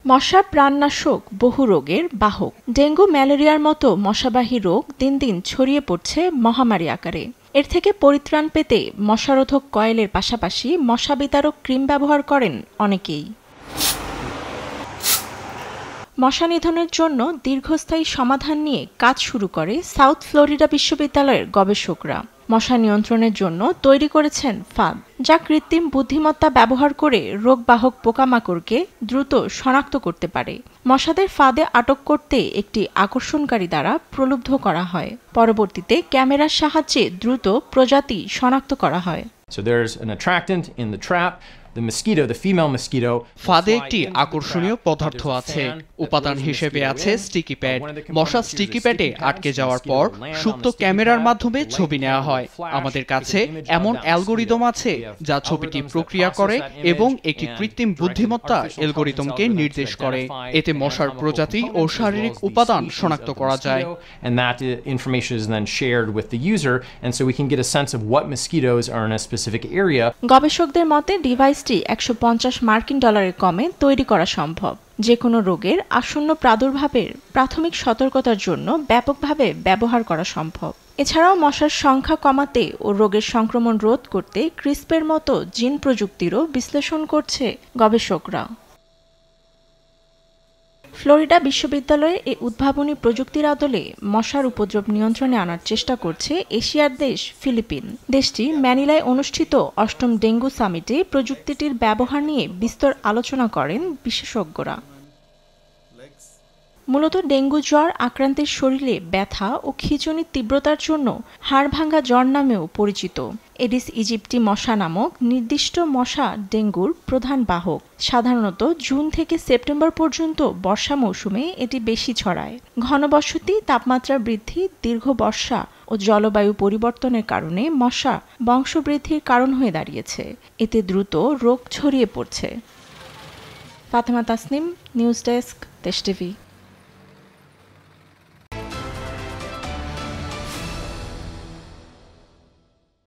মশা প্রাণনাশক বহু রোগের বাহক। ডেঙ্গু ম্যালেরিয়ার মতো মশাবাহী রোগ দিন দিন ছড়িয়ে পড়ছে মহামারী আকারে। এর থেকে পরিত্রাণ পেতে মশারোধক কয়েলের পাশাপাশি মশা বিতারক ক্রিম ব্যবহার করেন অনেকেই। মশা নিধনের জন্য দীর্ঘস্থায়ী সমাধান নিয়ে কাজ শুরু করে সাউথ ফ্লোরিডা বিশ্ববিদ্যালয়ের গবেষকরা। মশা নিয়ন্ত্রণের জন্য তৈরি করেছেন ফাঁদ, যা কৃত্রিম বুদ্ধিমত্তা ব্যবহার করে রোগবাহক পোকামাকড়কে দ্রুত শনাক্ত করতে পারে। মশাদের ফাঁদে আটক করতে একটি আকর্ষণকারী দ্বারা প্রলুব্ধ করা হয়। পরবর্তীতে ক্যামেরার সাহায্যে দ্রুত প্রজাতি শনাক্ত করা হয়। So there's an attractant in the trap. The female mosquito. ফাঁদে একটি আকর্ষণীয় পদার্থ আছে। উপাদান হিসেবে আছে স্টিকি প্যাড। মশা স্টিকি প্যাডে আটকে যাওয়ার পর সুপ্ত ক্যামেরার মাধ্যমে ছবি নেওয়া হয়। আমাদের কাছে এমন অ্যালগোরিদম আছে যা ছবিটি প্রক্রিয়া করে এবং একটি কৃত্রিম বুদ্ধিমত্তা অ্যালগোরিদমকে নির্দেশ করে। এতে মশার প্রজাতি ও শারীরিক উপাদান শনাক্ত করা যায়। And that information is then shared with the user, and so we can get a sense of what mosquitoes are in a specific area. গবেষকদের মতে ডিভাইসটি $150 কমে তৈরি করা সম্ভব। যে কোনো রোগের আসন্ন প্রাদুর্ভাবের প্রাথমিক সতর্কতার জন্য ব্যাপকভাবে ব্যবহার করা সম্ভব। এছাড়াও মশার সংখ্যা কমাতে ও রোগের সংক্রমণ রোধ করতে ক্রিসপের মতো জিন প্রযুক্তিরও বিশ্লেষণ করছে গবেষকরা। ফ্লোরিডা বিশ্ববিদ্যালয়ে এই উদ্ভাবনী প্রযুক্তির আদলে মশার উপদ্রব নিয়ন্ত্রণে আনার চেষ্টা করছে এশিয়ার দেশ ফিলিপিন। দেশটি ম্যানিলায় অনুষ্ঠিত 8ম ডেঙ্গু সামিটে প্রযুক্তিটির ব্যবহার নিয়ে বিস্তর আলোচনা করেন বিশেষজ্ঞরা। মূলত ডেঙ্গু জ্বর আক্রান্তের শরীরে ব্যথা ও খিঁচুনির তীব্রতার জন্য হাড়ভাঙ্গা জ্বর নামেও পরিচিত। এডিস ইজিপ্টি মশা নামক নির্দিষ্ট মশা ডেঙ্গুর প্রধান বাহক। সাধারণত জুন থেকে সেপ্টেম্বর পর্যন্ত বর্ষা মৌসুমে এটি বেশি ছড়ায়। ঘনবসতি, তাপমাত্রা বৃদ্ধি, দীর্ঘ বর্ষা ও জলবায়ু পরিবর্তনের কারণে মশা বংশবৃদ্ধির কারণ হয়ে দাঁড়িয়েছে। এতে দ্রুত রোগ ছড়িয়ে পড়ছে। ফাতেমা তাসনিম, নিউজ ডেস্ক, দেশ টিভি।